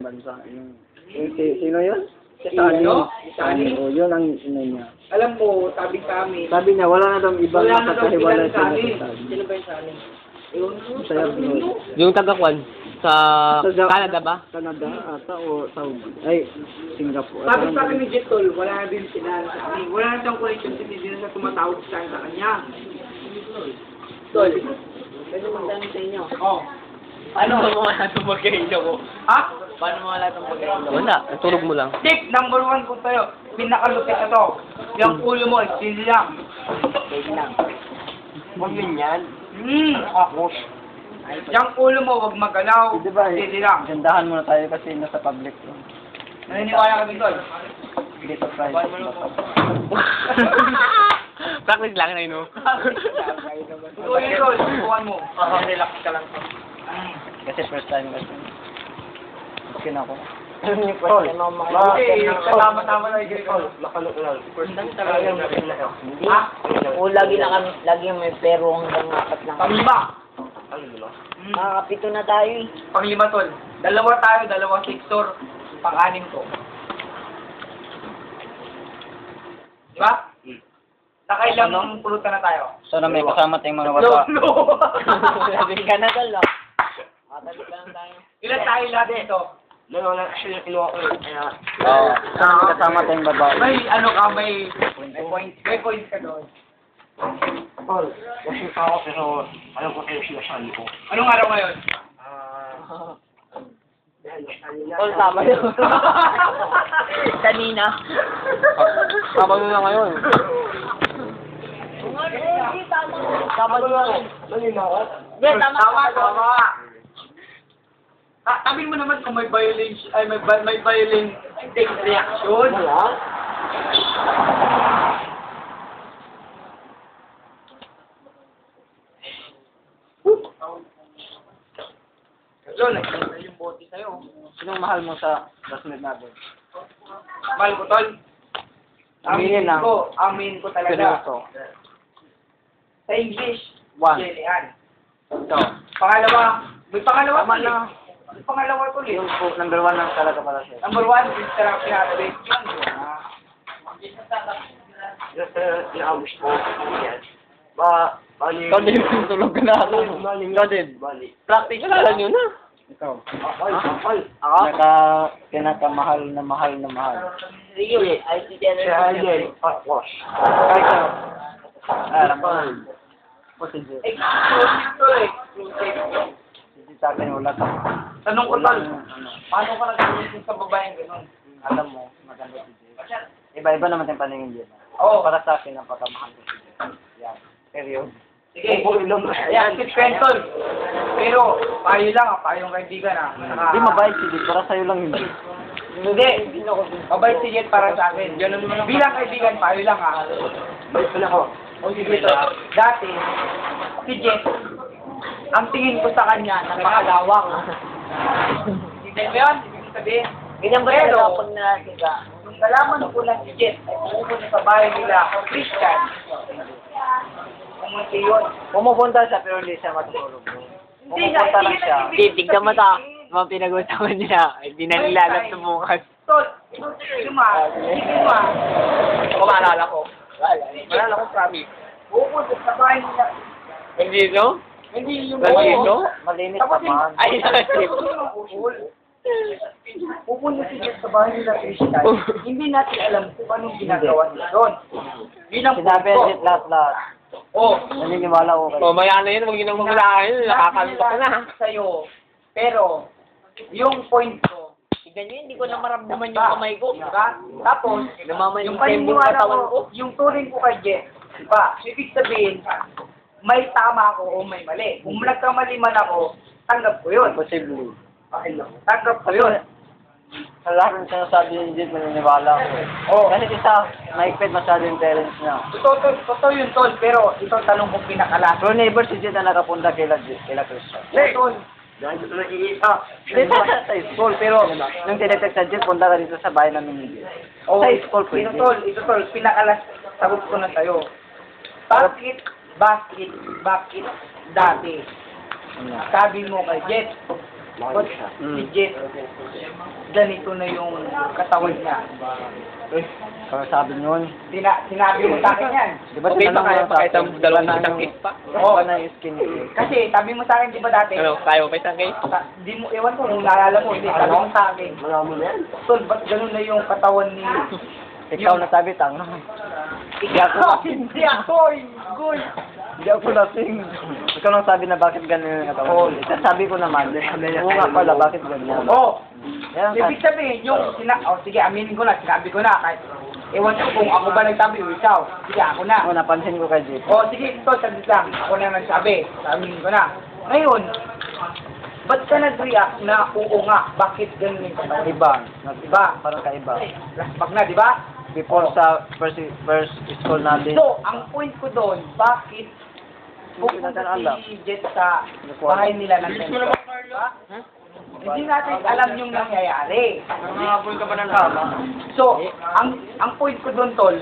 bansa. Sino yun? Si Sani. Yun ang ina niya. Alam mo, sabi sa amin. Sabi niya, wala na daw ibang nakakahiwalay sa Sani. Sani. Sino ba yung Sani? Saya bro. Yung taga-Kwan? Sa Canada ba? Canada ata o Saudi. Ay, Singapore. Sabi sa akin ni Jetol, wala na din sila sa amin. Wala na siyang connection si Tizina sa tumatawag sa kanya. Tol, pwede magdami sa inyo. Oh. Paano mo wala itong pagkaino ko? Ha? Paano mo wala itong pagkaino ko? Wala, natulog mo lang. Dick, number 1 ko sa'yo. Pinakalupit na to. Yung ulo mo, sili lang. Sili lang. Huwag yun yan. Ako. Yung ulo mo, wag magalaw. Di ba, Sili lang. gandahan muna tayo kasi nasa public. Naniniwala kami tol. Dito private. Practice lang na yun, no? Ito yun tol, subukan mo. Relax ka lang. Kasi first time kasi. Okay na ako. Okay, kasama-tama na yung tol. First time talaga yung nakita ko. Ha? O lagi may pero hanggang apat lang. Panglima. Nakakapito na tayo eh. Panglima tol. Dalawa tayo, dalawa sector. Pang-anim ko. Diba? Nakailang pulutan na tayo. Sana may kasama tayong mga bata. No! Sabi ka na tol, oh. Katabi ka lang tayo. Ilan tayo lahat dito? Oo. Sana may kasama tayong babae. May ano ka, may points ka doon. Kasi ako pero alam ko kayo sinasabi ko. Anong araw ngayon? Tol, tama yun. Kanina. Sabado na ngayon. Sabado na. Hindi, tama. Tama. Sabihin mo naman kung may violence, ay may violent reaction. Wala. Lol, nagkakal yung bote sa'yo. Sinong mahal mo sa classmate natin? Mahal ko, tol. Aminin lang. Amin ko talaga. Seryoso. Sa English, 1. Jelian. Ito. Pangalawa, may pangalawa Tama tol. na. May pangalawa tol eh. Yung number 1 lang talaga para siya. Number 1, Mr. Pinatawid. Inaabos ko. Yan. Bali. Ikaw din, tulog ka na ako. Ikaw din. Practice ka lang yun, ha? Ikaw. Akal. Pinakamahal na mahal na mahal. Sige, ay si Jenner. Kaya hot wash. Kahit siya. Alam mo. Positive. Exclusive tol eh. Hindi sa akin wala ka. Tanong ko tol, Ano, paano ka nag-iisip sa babaeng gano'n? alam mo, maganda si Jay. Iba-iba naman yung paningin din. Oo. Para sa akin, napakamahal ko si Jay. Yan. Period. Sige. Ayan, si Pentol. Pero, payo lang ah, payong kaibigan ah. Hindi mabait si Jay, para sa'yo lang hindi. Hindi. Mabait si Jet para sa akin. Bilang kaibigan, payo lang ah. Balik pala ako. O sige to. Dati, si Jet, ang tingin ko sa kanya, napakalawang. Hindi mo yun? Ibig sabihin. Ganyan ba Pero, talaga pag nasiga? nung nalaman ko lang si Jet, ay pumunta sa bahay nila, Christian. Pumunta yun. Pumupunta siya pero hindi siya matutulog. Hindi nga, Pumupunta lang siya. Titignan mo ta. Mga pinag-usapan nila. Hindi na nilalap sa bukas. Tol, sige ma. Ako maalala ko. Wala ko promise. Pupunta sa bahay nila. Hindi, no? Hindi yung Nandito? Malinis Tapos naman. Ay, nakasip. pupunta si Jet sa bahay nila Christian. Hindi natin alam kung anong ginagawa nila doon. Bilang Sinabi punto. niya lahat. Oh, Naniniwala ko kayo. O, maya na yun, huwag yun ang mamulakin. Nakakalito ka na. Sa'yo. Pero, yung point ko, Tignan nyo, hindi ko na maramdaman yung kamay ko. diba? Tapos, Namaman yung yung tembong paniniwala katawan ko, yung turing ko kay Jet, diba? Ibig sabihin, may tama ako o may mali. Kung nagkamali man ako, tanggap ko yun. Posible. Tanggap ko yun. Sa lahat ng sinasabi niya, hindi maniniwala ko. Oh, Kasi isa, maigpit masyado yung parents niya. totoo yun, Tol. Pero ito tanong kong pinakalas. Pero neighbor si Jit na nakapunta kila Christian. Hey, Tol. Dahil ito nag-iisa. Hindi sa school, pero nung tinetect sa Jit, punta ka dito sa bahay namin ni Jit. Oh, Sa school, ito, pwede. Tol. Ito, Tol. Pinakalas. Sagot ko na sa'yo. Bakit dati sabi mo kay Jet, si Jet, ganito na yung katawan niya. Kaya sabi nun. Sinabi mo sa akin yan. Di ba Okay, tinanong kaya mo pa sa isang akin, dalawang di ba isang na- cake pa? di ba na yung skin Kasi sabi mo sa akin, di ba dati? Ano, kaya mo pa isang cake? Di mo, ewan ko kung naalala mo, hindi. Sabi mo sa akin, Marami na yan. Tol, ba't ganun na yung katawan ni... Ikaw na sabi, tanga. Hindi ako, Goy. Hindi ako lasing. Ikaw nang sabi na bakit ganun yung katawan. Sabi ko naman, oo nga pala, bakit ganyan. Oh, Yan, ibig sabihin, sige, aminin ko na, sinabi ko na, kahit, ewan ko kung ako ba nagsabi o ikaw. Sige, ako na. napansin ko kay Jeep. Oh, sige, ito, sabi lang, ako na nagsabi, aminin ko na. Ngayon, ba't ka nag-react na, oo nga, bakit ganun yung katawan? Iba. Diba? Parang kaiba. Last na, di ba? Before sa first school natin. So, ang point ko doon, bakit pupunta si Jet sa bahay nila ng Central? Diba? Hindi natin alam yung nangyayari. Nangahabol ka ba ng tama? So, ang point ko doon, Tol,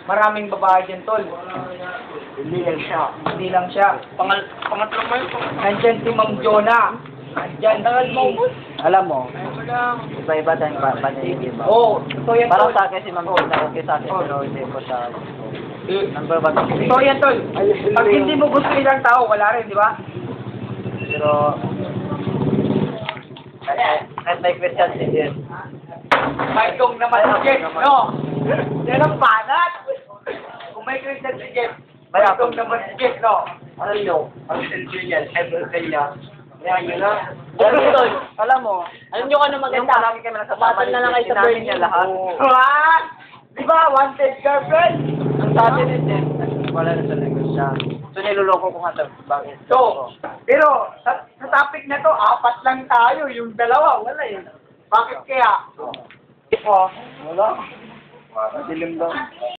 maraming babae dyan, Tol. Hindi yan siya. Hindi lang siya. Pangatlo mo yun. Nandyan si Ma'am Jonah. Nandyan si... Alam mo, iba-iba tayong paningin, di ba? Oh, ito yan, Parang Tol. sa akin si Ma'am Gina, okay sa akin, pero hindi ko siya. Number one. Ito yan, Tol. Pag hindi mo gusto ilang tao, wala rin, di ba? Pero, kahit may question si Jen. May dong naman si Jet, no? Yan ang panat. Kung may Christian si Jet, may dong naman si Jet, no? Ano nyo? Ang selfie yan, ever kaya. Kaya yun na. Pero Tol, alam mo, Alam nyo kung ano maganda? palagi kami nasasama Battle na lang kayo sa sinabi burn niya lahat. What? Di ba, wanted girlfriend? Ang sabi ni Jen, wala na sa negosya. So niloloko ko nga ito. Bakit? So, pero sa topic na to, 4 lang tayo. Yung dalawa, wala eh. Bakit kaya? Wala. Madilim daw.